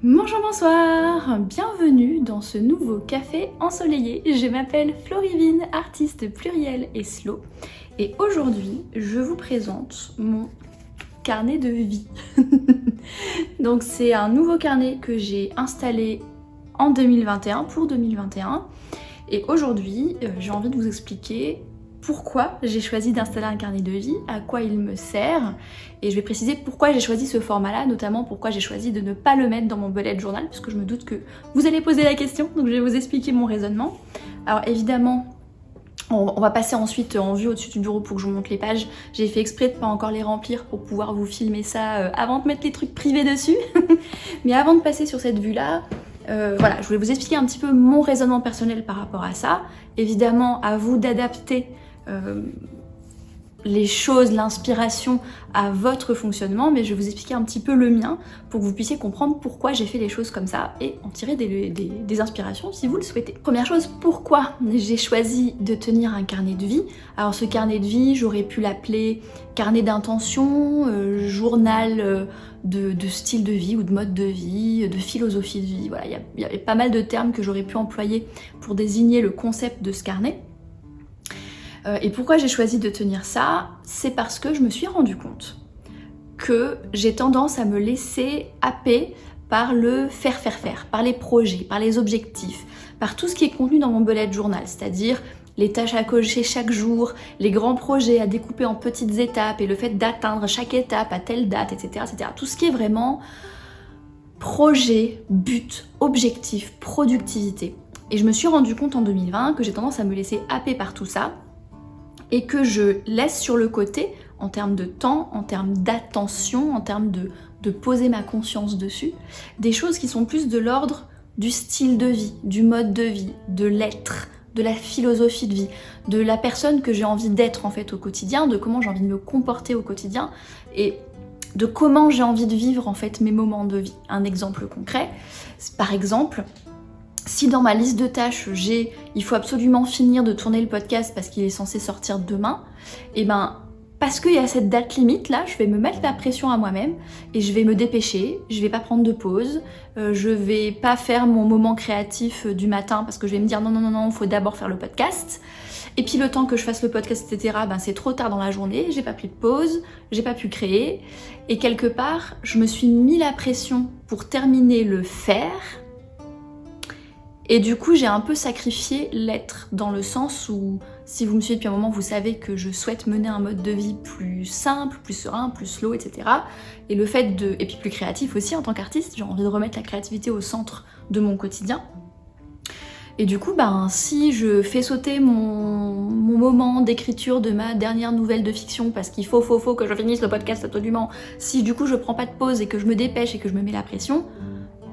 Bonjour, bonsoir, bienvenue dans ce nouveau café ensoleillé. Je m'appelle Florivine, artiste pluriel et slow. Et aujourd'hui, je vous présente mon carnet de vie. Donc c'est un nouveau carnet que j'ai installé en 2021, pour 2021. Et aujourd'hui, j'ai envie de vous expliquer pourquoi j'ai choisi d'installer un carnet de vie, à quoi il me sert, et je vais préciser pourquoi j'ai choisi ce format-là, notamment pourquoi j'ai choisi de ne pas le mettre dans mon bullet journal, puisque je me doute que vous allez poser la question, donc je vais vous expliquer mon raisonnement. Alors évidemment, on va passer ensuite en vue au-dessus du bureau pour que je vous montre les pages. J'ai fait exprès de pas encore les remplir pour pouvoir vous filmer ça avant de mettre les trucs privés dessus. Mais avant de passer sur cette vue-là, voilà, je voulais vous expliquer un petit peu mon raisonnement personnel par rapport à ça. Évidemment, à vous d'adapter les choses, l'inspiration à votre fonctionnement, mais je vais vous expliquer un petit peu le mien pour que vous puissiez comprendre pourquoi j'ai fait les choses comme ça et en tirer des inspirations si vous le souhaitez. Première chose, pourquoi j'ai choisi de tenir un carnet de vie? Alors ce carnet de vie, j'aurais pu l'appeler carnet d'intention, journal de style de vie ou de mode de vie, de philosophie de vie. Voilà, il y a pas mal de termes que j'aurais pu employer pour désigner le concept de ce carnet. Et pourquoi j'ai choisi de tenir ça? C'est parce que je me suis rendu compte que j'ai tendance à me laisser happer par le faire, par les projets, par les objectifs, par tout ce qui est contenu dans mon bullet journal, c'est-à-dire les tâches à cocher chaque jour, les grands projets à découper en petites étapes et le fait d'atteindre chaque étape à telle date, etc., etc. Tout ce qui est vraiment projet, but, objectif, productivité. Et je me suis rendu compte en 2020 que j'ai tendance à me laisser happer par tout ça et que je laisse sur le côté, en termes de temps, en termes d'attention, en termes de poser ma conscience dessus, des choses qui sont plus de l'ordre du style de vie, du mode de vie, de l'être, de la philosophie de vie, de la personne que j'ai envie d'être en fait au quotidien, de comment j'ai envie de me comporter au quotidien et de comment j'ai envie de vivre en fait mes moments de vie. Un exemple concret, par exemple, si dans ma liste de tâches, il faut absolument finir de tourner le podcast parce qu'il est censé sortir demain, et ben parce qu'il y a cette date limite là, je vais me mettre la pression à moi-même et je vais me dépêcher, je vais pas prendre de pause, je vais pas faire mon moment créatif du matin parce que je vais me dire non, il faut d'abord faire le podcast. Et puis le temps que je fasse le podcast, etc., ben c'est trop tard dans la journée, j'ai pas pris de pause, j'ai pas pu créer. Et quelque part, je me suis mis la pression pour terminer le faire. Et du coup, j'ai un peu sacrifié l'être, dans le sens où, si vous me suivez depuis un moment, vous savez que je souhaite mener un mode de vie plus simple, plus serein, plus slow, etc. Et le fait de... Et puis plus créatif aussi en tant qu'artiste, j'ai envie de remettre la créativité au centre de mon quotidien. Et du coup, ben, si je fais sauter mon moment d'écriture de ma dernière nouvelle de fiction, parce qu'il faut que je finisse le podcast absolument, si du coup je prends pas de pause et que je me dépêche et que je me mets la pression,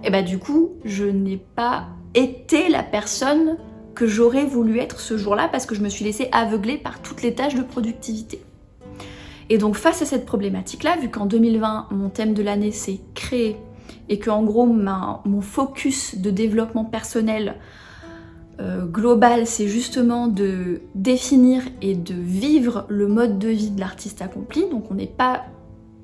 et ben du coup, je n'ai pas été la personne que j'aurais voulu être ce jour-là parce que je me suis laissée aveugler par toutes les tâches de productivité. Et donc face à cette problématique-là, vu qu'en 2020, mon thème de l'année c'est créer et que en gros mon focus de développement personnel global, c'est justement de définir et de vivre le mode de vie de l'artiste accompli, donc on n'est pas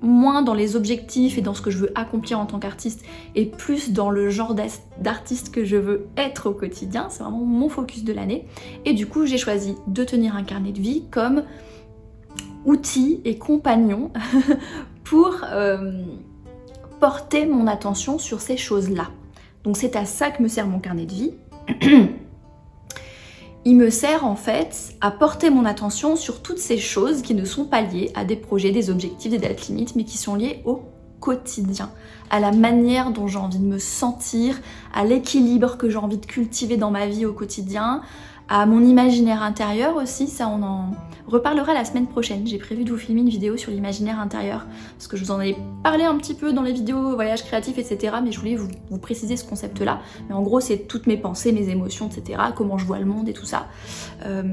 moins dans les objectifs et dans ce que je veux accomplir en tant qu'artiste et plus dans le genre d'artiste que je veux être au quotidien, c'est vraiment mon focus de l'année. Et du coup, j'ai choisi de tenir un carnet de vie comme outil et compagnon pour porter mon attention sur ces choses-là. Donc c'est à ça que me sert mon carnet de vie. Il me sert en fait à porter mon attention sur toutes ces choses qui ne sont pas liées à des projets, des objectifs, des dates limites, mais qui sont liées au quotidien, à la manière dont j'ai envie de me sentir, à l'équilibre que j'ai envie de cultiver dans ma vie au quotidien, à mon imaginaire intérieur aussi, ça on en reparlera la semaine prochaine. J'ai prévu de vous filmer une vidéo sur l'imaginaire intérieur, parce que je vous en ai parlé un petit peu dans les vidéos voyage créatif, etc. Mais je voulais vous préciser ce concept-là. Mais en gros, c'est toutes mes pensées, mes émotions, etc. Comment je vois le monde et tout ça.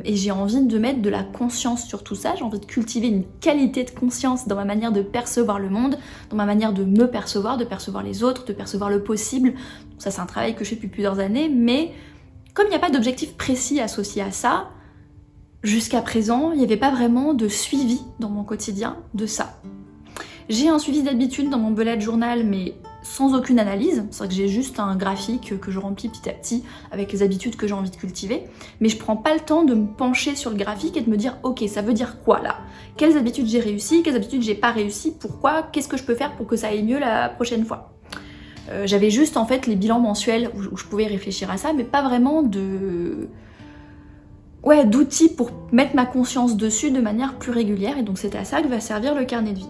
Et j'ai envie de mettre de la conscience sur tout ça. J'ai envie de cultiver une qualité de conscience dans ma manière de percevoir le monde, dans ma manière de me percevoir, de percevoir les autres, de percevoir le possible. Donc ça, c'est un travail que je fais depuis plusieurs années, mais comme il n'y a pas d'objectif précis associé à ça, jusqu'à présent, il n'y avait pas vraiment de suivi dans mon quotidien de ça. J'ai un suivi d'habitude dans mon bullet journal, mais sans aucune analyse, c'est vrai que j'ai juste un graphique que je remplis petit à petit avec les habitudes que j'ai envie de cultiver, mais je prends pas le temps de me pencher sur le graphique et de me dire ok, ça veut dire quoi là? Quelles habitudes j'ai réussi, quelles habitudes j'ai pas réussi, pourquoi, qu'est-ce que je peux faire pour que ça aille mieux la prochaine fois? J'avais juste en fait les bilans mensuels où je pouvais réfléchir à ça, mais pas vraiment d'outils pour mettre ma conscience dessus de manière plus régulière, et donc c'est à ça que va servir le carnet de vie.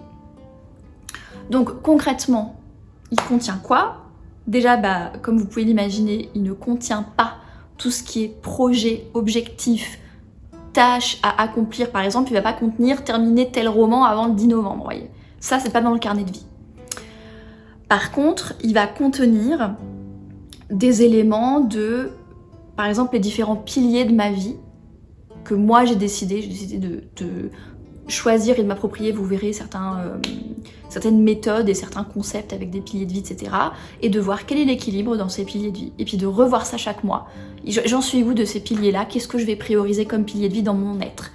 Donc concrètement, il contient quoi? Déjà, comme vous pouvez l'imaginer, il ne contient pas tout ce qui est projet, objectif, tâche à accomplir. Par exemple, il ne va pas contenir terminer tel roman avant le 10 novembre, vous voyez. Ça, c'est pas dans le carnet de vie. Par contre, il va contenir des éléments de, par exemple, les différents piliers de ma vie que moi j'ai décidé de choisir et de m'approprier, vous verrez certaines méthodes et certains concepts avec des piliers de vie, etc. Et de voir quel est l'équilibre dans ces piliers de vie. Et puis de revoir ça chaque mois. J'en suis où de ces piliers-là? Qu'est-ce que je vais prioriser comme pilier de vie dans mon être?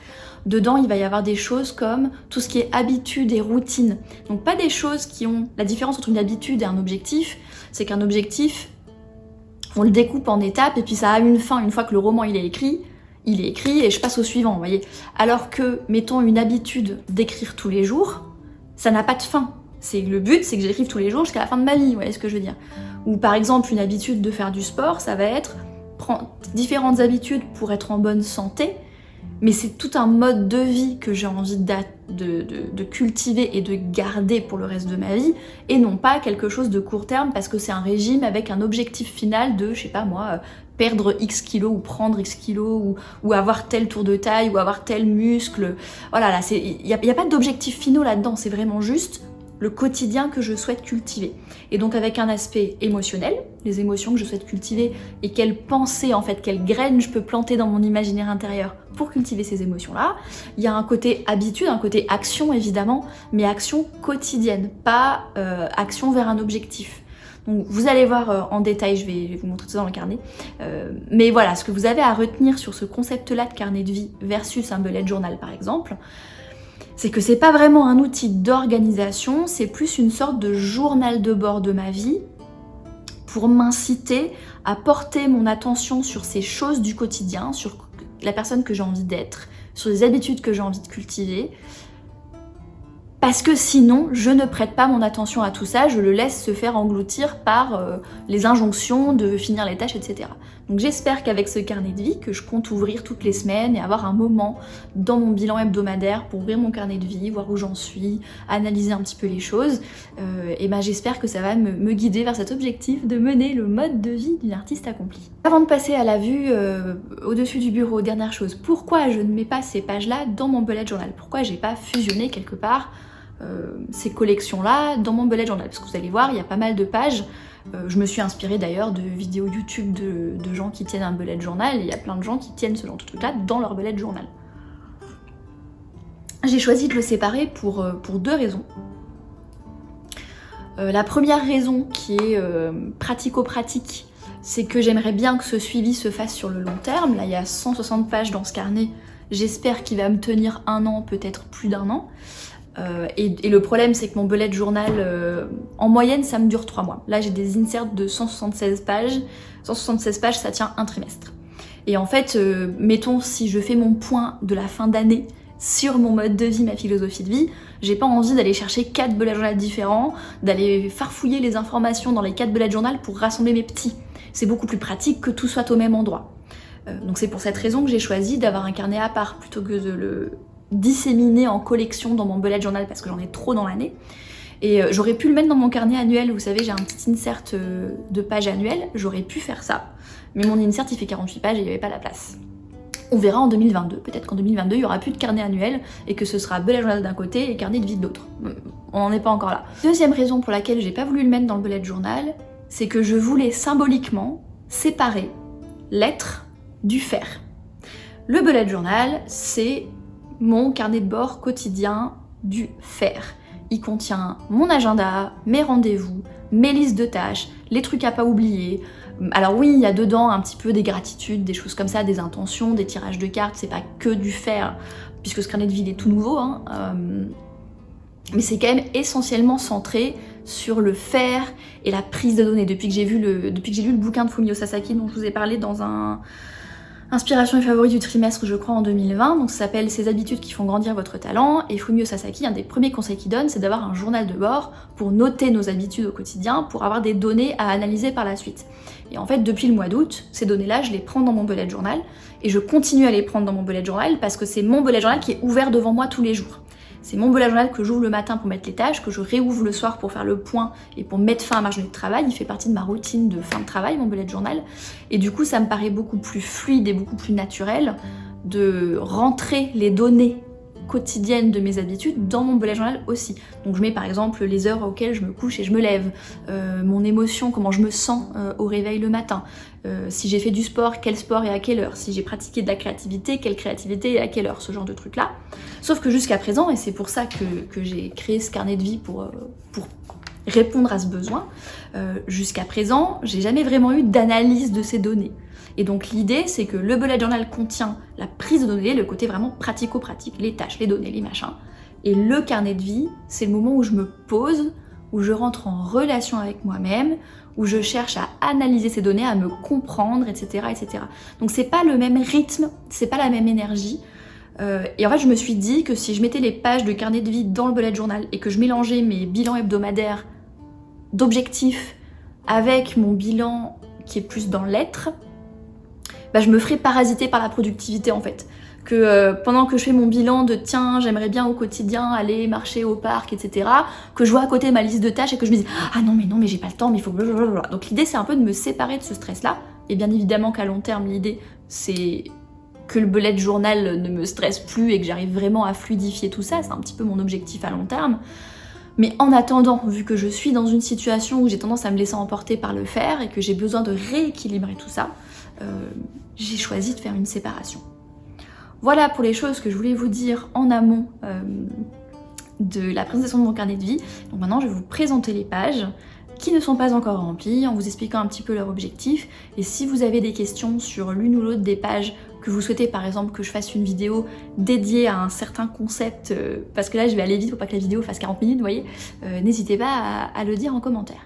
Dedans, il va y avoir des choses comme tout ce qui est habitude et routine. Donc pas des choses qui ont... La différence entre une habitude et un objectif, c'est qu'un objectif, on le découpe en étapes et puis ça a une fin. Une fois que le roman il est écrit et je passe au suivant, vous voyez. Alors que, mettons une habitude d'écrire tous les jours, ça n'a pas de fin. Le but, c'est que j'écrive tous les jours jusqu'à la fin de ma vie, vous voyez ce que je veux dire. Ou par exemple, une habitude de faire du sport, ça va être prendre différentes habitudes pour être en bonne santé, mais c'est tout un mode de vie que j'ai envie de cultiver et de garder pour le reste de ma vie, et non pas quelque chose de court terme parce que c'est un régime avec un objectif final de, je sais pas moi, perdre X kilos ou prendre X kilos ou avoir tel tour de taille ou avoir tel muscle. Voilà, là, il n'y a pas d'objectif finaux là-dedans, c'est vraiment juste le quotidien que je souhaite cultiver. Et donc avec un aspect émotionnel, les émotions que je souhaite cultiver et quelles pensées, en fait, quelles graines je peux planter dans mon imaginaire intérieur pour cultiver ces émotions-là. Il y a un côté habitude, un côté action évidemment, mais action quotidienne, pas action vers un objectif. Donc vous allez voir en détail, je vais vous montrer tout ça dans le carnet. Mais voilà, ce que vous avez à retenir sur ce concept-là de carnet de vie versus un bullet journal par exemple, c'est que c'est pas vraiment un outil d'organisation, c'est plus une sorte de journal de bord de ma vie pour m'inciter à porter mon attention sur ces choses du quotidien, sur la personne que j'ai envie d'être, sur les habitudes que j'ai envie de cultiver. Parce que sinon, je ne prête pas mon attention à tout ça, je le laisse se faire engloutir par les injonctions de finir les tâches, etc. Donc j'espère qu'avec ce carnet de vie, que je compte ouvrir toutes les semaines et avoir un moment dans mon bilan hebdomadaire pour ouvrir mon carnet de vie, voir où j'en suis, analyser un petit peu les choses, et j'espère que ça va me guider vers cet objectif de mener le mode de vie d'une artiste accomplie. Avant de passer à la vue au-dessus du bureau, dernière chose, pourquoi je ne mets pas ces pages-là dans mon bullet journal? Pourquoi j'ai pas fusionné quelque part ces collections-là dans mon bullet journal? Parce que vous allez voir, il y a pas mal de pages. Je me suis inspirée d'ailleurs de vidéos YouTube de gens qui tiennent un bullet journal, et il y a plein de gens qui tiennent ce genre de truc-là dans leur bullet journal. J'ai choisi de le séparer pour deux raisons. La première raison, qui est pratico-pratique, c'est que j'aimerais bien que ce suivi se fasse sur le long terme. Là, il y a 160 pages dans ce carnet. J'espère qu'il va me tenir 1 an, peut-être plus d'1 an. Et le problème, c'est que mon bullet journal, en moyenne, ça me dure 3 mois. Là, j'ai des inserts de 176 pages. 176 pages, ça tient un trimestre. Et en fait, mettons, si je fais mon point de la fin d'année sur mon mode de vie, ma philosophie de vie, j'ai pas envie d'aller chercher 4 bullet journal différents, d'aller farfouiller les informations dans les 4 bullet journal pour rassembler mes petits. C'est beaucoup plus pratique que tout soit au même endroit. Donc c'est pour cette raison que j'ai choisi d'avoir un carnet à part plutôt que de le disséminer en collection dans mon bullet journal parce que j'en ai trop dans l'année. Et j'aurais pu le mettre dans mon carnet annuel, vous savez, j'ai un petit insert de page annuelle, j'aurais pu faire ça. Mais mon insert il fait 48 pages et il n'y avait pas la place. On verra en 2022, peut-être qu'en 2022 il n'y aura plus de carnet annuel et que ce sera bullet journal d'un côté et carnet de vie de l'autre. On n'en est pas encore là. Deuxième raison pour laquelle j'ai pas voulu le mettre dans le bullet journal, c'est que je voulais symboliquement séparer l'être du faire. Le bullet journal, c'est mon carnet de bord quotidien du faire. Il contient mon agenda, mes rendez-vous, mes listes de tâches, les trucs à pas oublier. Alors oui, il y a dedans un petit peu des gratitudes, des choses comme ça, des intentions, des tirages de cartes, c'est pas que du faire, puisque ce carnet de vie il est tout nouveau, hein, mais c'est quand même essentiellement centré sur le faire et la prise de données. Depuis que j'ai lu le bouquin de Fumio Sasaki dont je vous ai parlé dans un Inspiration et favoris du trimestre, je crois, en 2020, donc ça s'appelle Ces habitudes qui font grandir votre talent. Et Fumio Sasaki, un des premiers conseils qu'il donne, c'est d'avoir un journal de bord pour noter nos habitudes au quotidien, pour avoir des données à analyser par la suite. Et en fait, depuis le mois d'août, ces données-là, je les prends dans mon bullet journal, et je continue à les prendre dans mon bullet journal parce que c'est mon bullet journal qui est ouvert devant moi tous les jours. C'est mon bullet journal que j'ouvre le matin pour mettre les tâches, que je réouvre le soir pour faire le point et pour mettre fin à ma journée de travail. Il fait partie de ma routine de fin de travail, mon bullet journal. Et du coup, ça me paraît beaucoup plus fluide et beaucoup plus naturel de rentrer les données quotidiennes de mes habitudes dans mon bullet journal aussi. Donc je mets par exemple les heures auxquelles je me couche et je me lève, mon émotion, comment je me sens au réveil le matin, si j'ai fait du sport, quel sport et à quelle heure, si j'ai pratiqué de la créativité, quelle créativité et à quelle heure, ce genre de trucs là. Sauf que jusqu'à présent, et c'est pour ça que j'ai créé ce carnet de vie pour répondre à ce besoin, jusqu'à présent, j'ai jamais vraiment eu d'analyse de ces données. Et donc l'idée, c'est que le bullet journal contient la prise de données, le côté vraiment pratico-pratique, les tâches, les données, les machins. Et le carnet de vie, c'est le moment où je me pose, où je rentre en relation avec moi-même, où je cherche à analyser ces données, à me comprendre, etc. etc. Donc c'est pas le même rythme, c'est pas la même énergie. Et en fait, je me suis dit que si je mettais les pages de carnet de vie dans le bullet journal et que je mélangeais mes bilans hebdomadaires d'objectifs avec mon bilan qui est plus dans l'être, bah, je me ferais parasiter par la productivité en fait. Que pendant que je fais mon bilan de tiens, j'aimerais bien au quotidien aller marcher au parc, etc., que je vois à côté ma liste de tâches et que je me dis ah non mais j'ai pas le temps, mais il faut blablabla. Donc l'idée c'est un peu de me séparer de ce stress-là. Et bien évidemment qu'à long terme, l'idée c'est que le bullet journal ne me stresse plus et que j'arrive vraiment à fluidifier tout ça. C'est un petit peu mon objectif à long terme. Mais en attendant, vu que je suis dans une situation où j'ai tendance à me laisser emporter par le faire et que j'ai besoin de rééquilibrer tout ça, j'ai choisi de faire une séparation. Voilà pour les choses que je voulais vous dire en amont de la présentation de mon carnet de vie. Donc maintenant, je vais vous présenter les pages qui ne sont pas encore remplies, en vous expliquant un petit peu leur objectif. Et si vous avez des questions sur l'une ou l'autre des pages, que vous souhaitez par exemple que je fasse une vidéo dédiée à un certain concept, parce que là je vais aller vite pour pas que la vidéo fasse 40 minutes, vous voyez, n'hésitez pas à le dire en commentaire.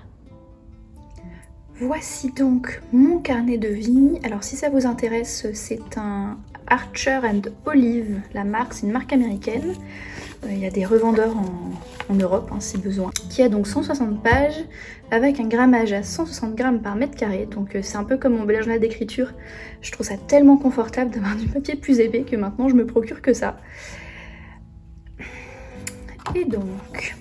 Voici donc mon carnet de vie. Alors si ça vous intéresse, c'est un Archer & Olive, la marque, c'est une marque américaine. Il y a des revendeurs en Europe hein, si besoin. Qui a donc 160 pages avec un grammage à 160 grammes par mètre carré. Donc c'est un peu comme mon bullet journal d'écriture. Je trouve ça tellement confortable d'avoir du papier plus épais que maintenant je me procure que ça. Et donc,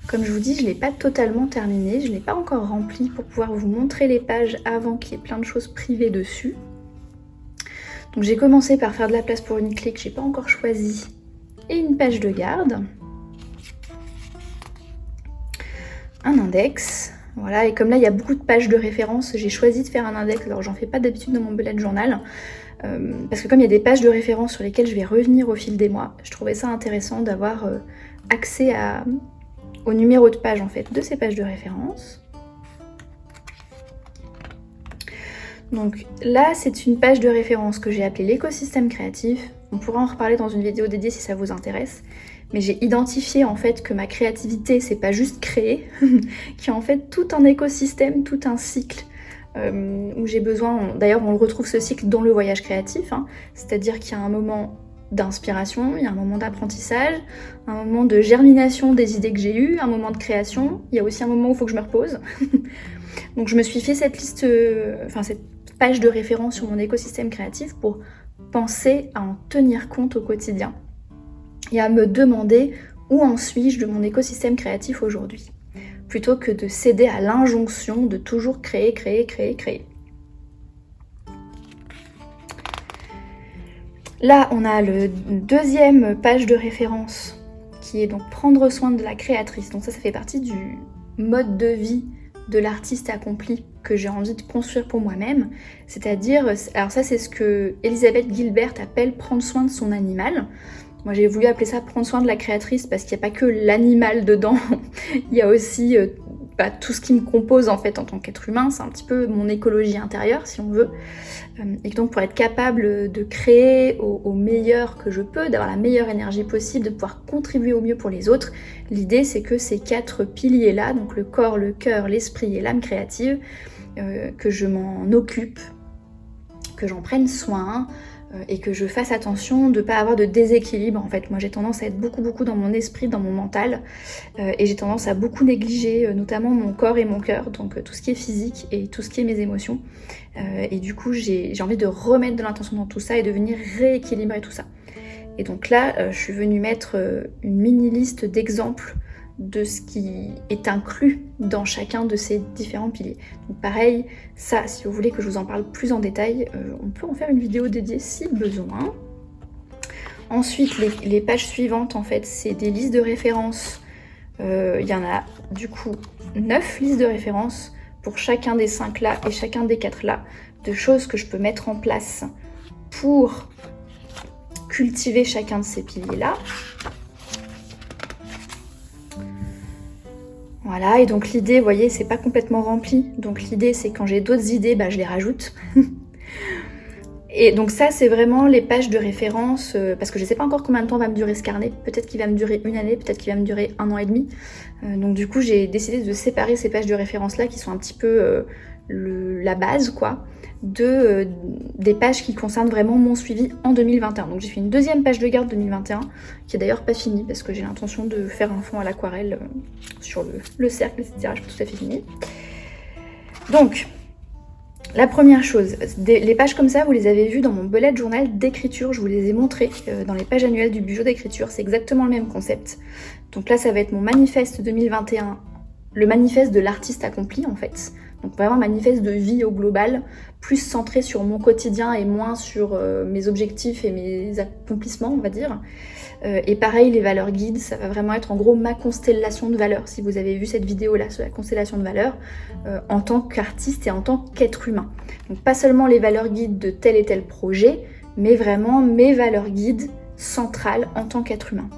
comme je vous dis, je ne l'ai pas totalement terminé, je ne l'ai pas encore rempli pour pouvoir vous montrer les pages avant qu'il y ait plein de choses privées dessus. Donc j'ai commencé par faire de la place pour une clé que j'ai pas encore choisie et une page de garde. Un index, voilà, et comme là il y a beaucoup de pages de référence, j'ai choisi de faire un index, alors j'en fais pas d'habitude dans mon bullet journal, parce que comme il y a des pages de référence sur lesquelles je vais revenir au fil des mois, je trouvais ça intéressant d'avoir accès au numéro de page en fait de ces pages de référence. Donc là c'est une page de référence que j'ai appelée l'écosystème créatif, on pourra en reparler dans une vidéo dédiée si ça vous intéresse, mais j'ai identifié en fait que ma créativité c'est pas juste créer, qu'il y a en fait tout un écosystème, tout un cycle où j'ai besoin, d'ailleurs on le retrouve ce cycle dans le voyage créatif, hein, c'est-à-dire qu'il y a un moment d'inspiration, il y a un moment d'apprentissage, un moment de germination des idées que j'ai eues, un moment de création, il y a aussi un moment où il faut que je me repose. Donc je me suis fait cette liste, cette page de référence sur mon écosystème créatif pour penser à en tenir compte au quotidien et à me demander où en suis-je de mon écosystème créatif aujourd'hui, plutôt que de céder à l'injonction de toujours créer. Là, on a le deuxième page de référence qui est donc prendre soin de la créatrice. Donc ça fait partie du mode de vie de l'artiste accompli que j'ai envie de construire pour moi-même. C'est-à-dire, alors ça c'est ce que Elisabeth Gilbert appelle prendre soin de son animal. Moi j'ai voulu appeler ça prendre soin de la créatrice parce qu'il n'y a pas que l'animal dedans. Il y a aussi tout ce qui me compose en fait en tant qu'être humain, c'est un petit peu mon écologie intérieure si on veut. Et donc pour être capable de créer au meilleur que je peux, d'avoir la meilleure énergie possible, de pouvoir contribuer au mieux pour les autres, l'idée c'est que ces 4 piliers-là, donc le corps, le cœur, l'esprit et l'âme créative, que je m'en occupe, que j'en prenne soin, et que je fasse attention de ne pas avoir de déséquilibre en fait. Moi j'ai tendance à être beaucoup dans mon esprit, dans mon mental, et j'ai tendance à beaucoup négliger notamment mon corps et mon cœur, donc tout ce qui est physique et tout ce qui est mes émotions. Et du coup j'ai envie de remettre de l'intention dans tout ça et de venir rééquilibrer tout ça. Et donc là je suis venue mettre une mini liste d'exemples de ce qui est inclus dans chacun de ces différents piliers. Donc pareil, ça, si vous voulez que je vous en parle plus en détail, on peut en faire une vidéo dédiée si besoin. Ensuite, les pages suivantes, en fait, c'est des listes de références. Il y en a du coup 9 listes de références pour chacun des 5 là et chacun des 4 là, de choses que je peux mettre en place pour cultiver chacun de ces piliers là. Voilà, et donc l'idée, vous voyez, c'est pas complètement rempli. Donc l'idée, c'est quand j'ai d'autres idées, je les rajoute. Et donc ça, c'est vraiment les pages de référence, parce que je sais pas encore combien de temps va me durer ce carnet. Peut-être qu'il va me durer 1 année, peut-être qu'il va me durer 1 an et demi. Donc du coup, j'ai décidé de séparer ces pages de référence-là, qui sont un petit peu la base, quoi, des pages qui concernent vraiment mon suivi en 2021. Donc j'ai fait une deuxième page de garde 2021, qui est d'ailleurs pas finie, parce que j'ai l'intention de faire un fond à l'aquarelle sur le cercle, etc. Je suis tout à fait finie. Donc, la première chose, les pages comme ça, vous les avez vues dans mon bullet journal d'écriture, je vous les ai montrées dans les pages annuelles du Bujo d'écriture, c'est exactement le même concept. Donc là, ça va être mon manifeste 2021, le manifeste de l'artiste accompli en fait. Donc vraiment manifeste de vie au global, plus centré sur mon quotidien et moins sur mes objectifs et mes accomplissements, on va dire. Et pareil, les valeurs guides, ça va vraiment être en gros ma constellation de valeurs. Si vous avez vu cette vidéo-là sur la constellation de valeurs, en tant qu'artiste et en tant qu'être humain. Donc pas seulement les valeurs guides de tel et tel projet, mais vraiment mes valeurs guides centrales en tant qu'être humain.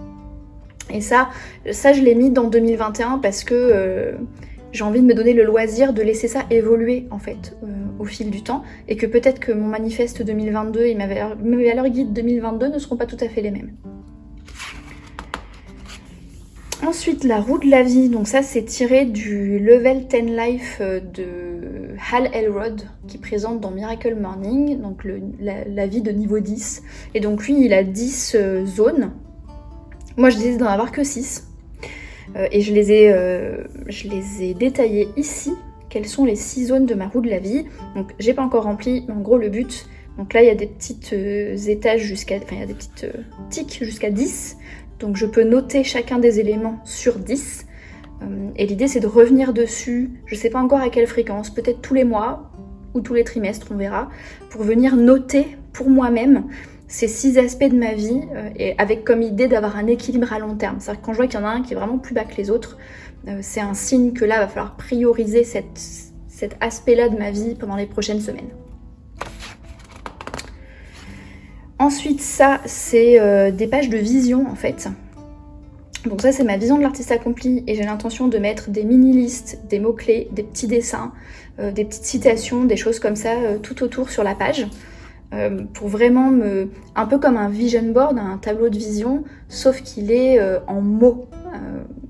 Et ça je l'ai mis dans 2021 parce que j'ai envie de me donner le loisir de laisser ça évoluer en fait au fil du temps, et que peut-être que mon manifeste 2022 et mes valeurs guides 2022 ne seront pas tout à fait les mêmes. Ensuite, la roue de la vie, donc ça c'est tiré du Level 10 Life de Hal Elrod qui présente dans Miracle Morning, donc la vie de niveau 10. Et donc lui il a 10 zones. Moi je décide d'en avoir que 6. Et je les ai détaillées ici, quelles sont les 6 zones de ma roue de la vie. Donc j'ai pas encore rempli, mais en gros le but, donc là il y a des petites étages il y a des petites tics jusqu'à 10. Donc je peux noter chacun des éléments sur 10. Et l'idée c'est de revenir dessus, je sais pas encore à quelle fréquence, peut-être tous les mois ou tous les trimestres, on verra, pour venir noter pour moi-même ces 6 aspects de ma vie, et avec comme idée d'avoir un équilibre à long terme. C'est-à-dire que quand je vois qu'il y en a un qui est vraiment plus bas que les autres, c'est un signe que là, il va falloir prioriser cet aspect-là de ma vie pendant les prochaines semaines. Ensuite, ça, c'est des pages de vision, en fait. Donc ça, c'est ma vision de l'artiste accompli, et j'ai l'intention de mettre des mini-listes, des mots-clés, des petits dessins, des petites citations, des choses comme ça, tout autour sur la page. Pour vraiment un peu comme un vision board, un tableau de vision, sauf qu'il est en mots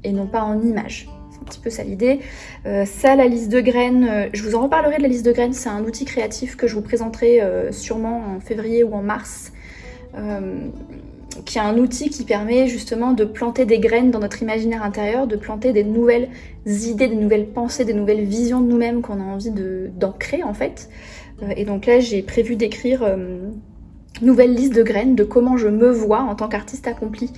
et non pas en images. C'est un petit peu ça l'idée. Ça, la liste de graines, je vous en reparlerai de la liste de graines, c'est un outil créatif que je vous présenterai sûrement en février ou en mars, qui est un outil qui permet justement de planter des graines dans notre imaginaire intérieur, de planter des nouvelles idées, des nouvelles pensées, des nouvelles visions de nous-mêmes qu'on a envie d'ancrer en fait. Et donc là, j'ai prévu d'écrire nouvelle liste de graines de comment je me vois en tant qu'artiste accompli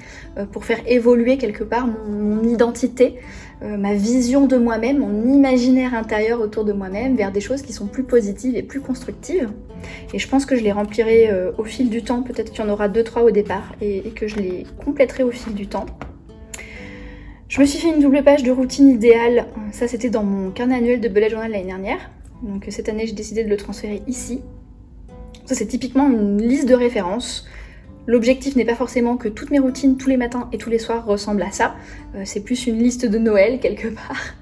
pour faire évoluer quelque part mon identité, ma vision de moi-même, mon imaginaire intérieur autour de moi-même vers des choses qui sont plus positives et plus constructives. Et je pense que je les remplirai au fil du temps, peut-être qu'il y en aura 2-3 au départ et que je les compléterai au fil du temps. Je me suis fait une double page de routine idéale, ça c'était dans mon carnet annuel de bullet journal l'année dernière. Donc cette année j'ai décidé de le transférer ici. Ça c'est typiquement une liste de références L'objectif n'est pas forcément que toutes mes routines, tous les matins et tous les soirs ressemblent à ça. C'est plus une liste de Noël quelque part,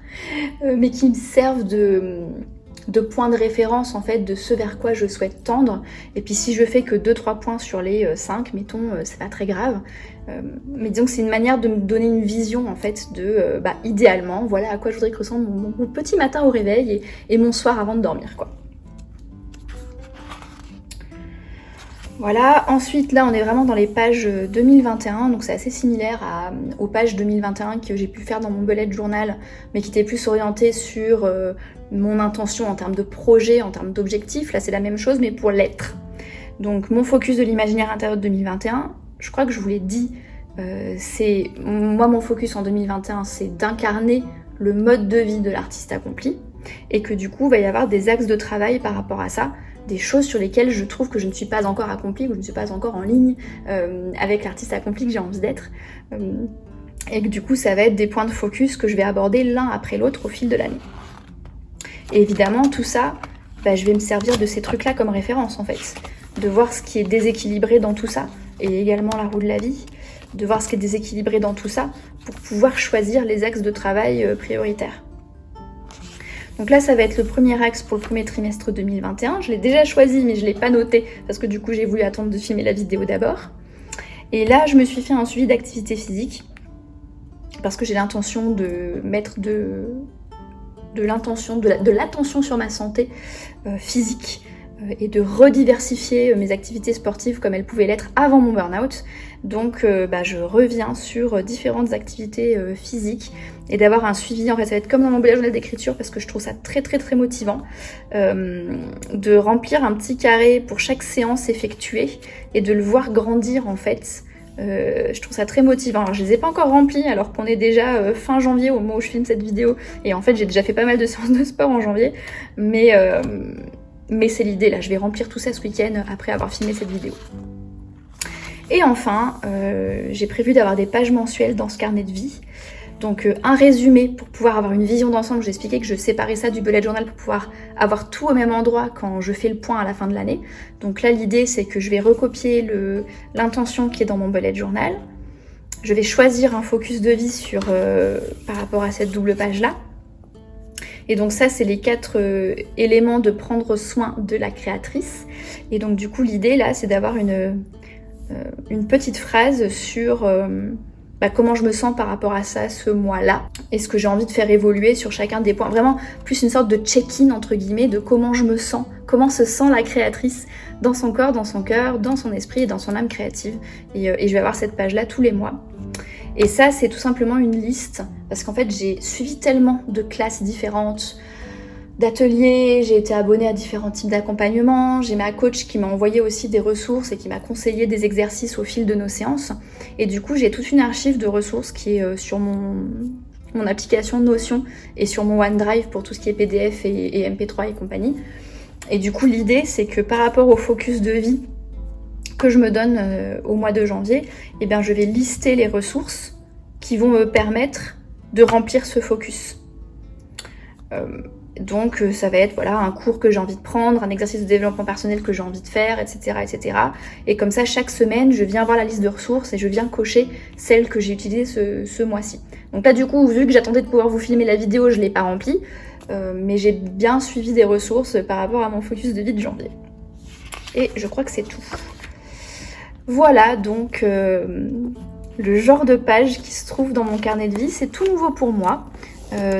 mais qui me servent de points de référence en fait, de ce vers quoi je souhaite tendre. Et puis si je fais que 2-3 points sur les 5, mettons, c'est pas très grave. Mais disons que c'est une manière de me donner une vision en fait de, idéalement, voilà à quoi je voudrais que ressemble mon petit matin au réveil et mon soir avant de dormir, quoi. Voilà, ensuite là on est vraiment dans les pages 2021, donc c'est assez similaire aux pages 2021 que j'ai pu faire dans mon bullet journal, mais qui était plus orienté sur mon intention en termes de projet, en termes d'objectifs. Là c'est la même chose mais pour l'être. Donc mon focus de l'imaginaire intérieur de 2021, je crois que je vous l'ai dit, moi mon focus en 2021 c'est d'incarner le mode de vie de l'artiste accompli, et que du coup il va y avoir des axes de travail par rapport à ça, des choses sur lesquelles je trouve que je ne suis pas encore accomplie, que je ne suis pas encore en ligne avec l'artiste accompli que j'ai envie d'être. Et que du coup, ça va être des points de focus que je vais aborder l'un après l'autre au fil de l'année. Et évidemment, tout ça, je vais me servir de ces trucs-là comme référence en fait. De voir ce qui est déséquilibré dans tout ça, et également la roue de la vie, de voir ce qui est déséquilibré dans tout ça pour pouvoir choisir les axes de travail prioritaires. Donc là, ça va être le premier axe pour le premier trimestre 2021. Je l'ai déjà choisi, mais je ne l'ai pas noté parce que du coup, j'ai voulu attendre de filmer la vidéo d'abord. Et là, je me suis fait un suivi d'activité physique parce que j'ai l'intention de mettre de l'attention sur ma santé physique et de rediversifier mes activités sportives comme elles pouvaient l'être avant mon burn-out. Donc je reviens sur différentes activités physiques et d'avoir un suivi. En fait, ça va être comme dans mon bullet journal d'écriture parce que je trouve ça très très très motivant de remplir un petit carré pour chaque séance effectuée et de le voir grandir en fait. Je trouve ça très motivant. Alors je les ai pas encore remplis alors qu'on est déjà fin janvier au moment où je filme cette vidéo, et en fait j'ai déjà fait pas mal de séances de sport en janvier, mais c'est l'idée là, je vais remplir tout ça ce week-end après avoir filmé cette vidéo. Et enfin, j'ai prévu d'avoir des pages mensuelles dans ce carnet de vie. Donc un résumé pour pouvoir avoir une vision d'ensemble. J'ai expliqué que je séparais ça du bullet journal pour pouvoir avoir tout au même endroit quand je fais le point à la fin de l'année. Donc là l'idée c'est que je vais recopier l'intention qui est dans mon bullet journal. Je vais choisir un focus de vie par rapport à cette double page là. Et donc ça c'est les 4 éléments de prendre soin de la créatrice. Et donc du coup l'idée là c'est d'avoir une petite phrase sur comment je me sens par rapport à ça ce mois-là et ce que j'ai envie de faire évoluer sur chacun des points. Vraiment plus une sorte de check-in entre guillemets de comment je me sens, comment se sent la créatrice dans son corps, dans son cœur, dans son esprit et dans son âme créative. Et je vais avoir cette page-là tous les mois. Et ça c'est tout simplement une liste parce qu'en fait j'ai suivi tellement de classes différentes, d'ateliers, j'ai été abonnée à différents types d'accompagnement, j'ai ma coach qui m'a envoyé aussi des ressources et qui m'a conseillé des exercices au fil de nos séances. Et du coup j'ai toute une archive de ressources qui est sur mon application Notion et sur mon OneDrive pour tout ce qui est PDF et MP3 et compagnie. Et du coup l'idée c'est que par rapport au focus de vie que je me donne au mois de janvier, je vais lister les ressources qui vont me permettre de remplir ce focus. Donc ça va être un cours que j'ai envie de prendre, un exercice de développement personnel que j'ai envie de faire, etc., etc. Et comme ça, chaque semaine, je viens voir la liste de ressources et je viens cocher celles que j'ai utilisées ce mois-ci. Donc là, du coup, vu que j'attendais de pouvoir vous filmer la vidéo, je ne l'ai pas remplie, mais j'ai bien suivi des ressources par rapport à mon focus de vie de janvier. Et je crois que c'est tout. Voilà donc le genre de page qui se trouve dans mon carnet de vie. C'est tout nouveau pour moi.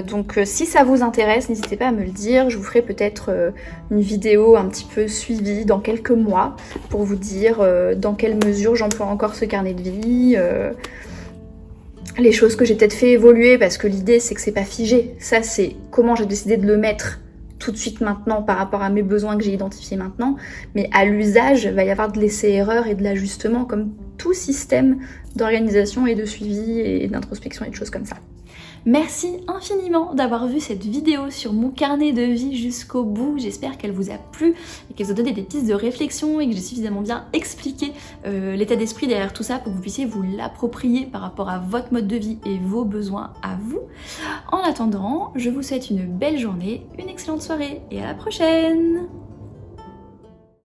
Donc si ça vous intéresse, n'hésitez pas à me le dire. Je vous ferai peut-être une vidéo un petit peu suivie dans quelques mois pour vous dire dans quelle mesure j'emploie encore ce carnet de vie, les choses que j'ai peut-être fait évoluer, parce que l'idée c'est que c'est pas figé. Ça c'est comment j'ai décidé de le mettre tout de suite maintenant par rapport à mes besoins que j'ai identifiés maintenant, mais à l'usage, il va y avoir de l'essai-erreur et de l'ajustement comme tout système d'organisation et de suivi et d'introspection et de choses comme ça. Merci infiniment d'avoir vu cette vidéo sur mon carnet de vie jusqu'au bout. J'espère qu'elle vous a plu et qu'elle vous a donné des pistes de réflexion et que j'ai suffisamment bien expliqué l'état d'esprit derrière tout ça pour que vous puissiez vous l'approprier par rapport à votre mode de vie et vos besoins à vous. En attendant, je vous souhaite une belle journée, une excellente soirée et à la prochaine!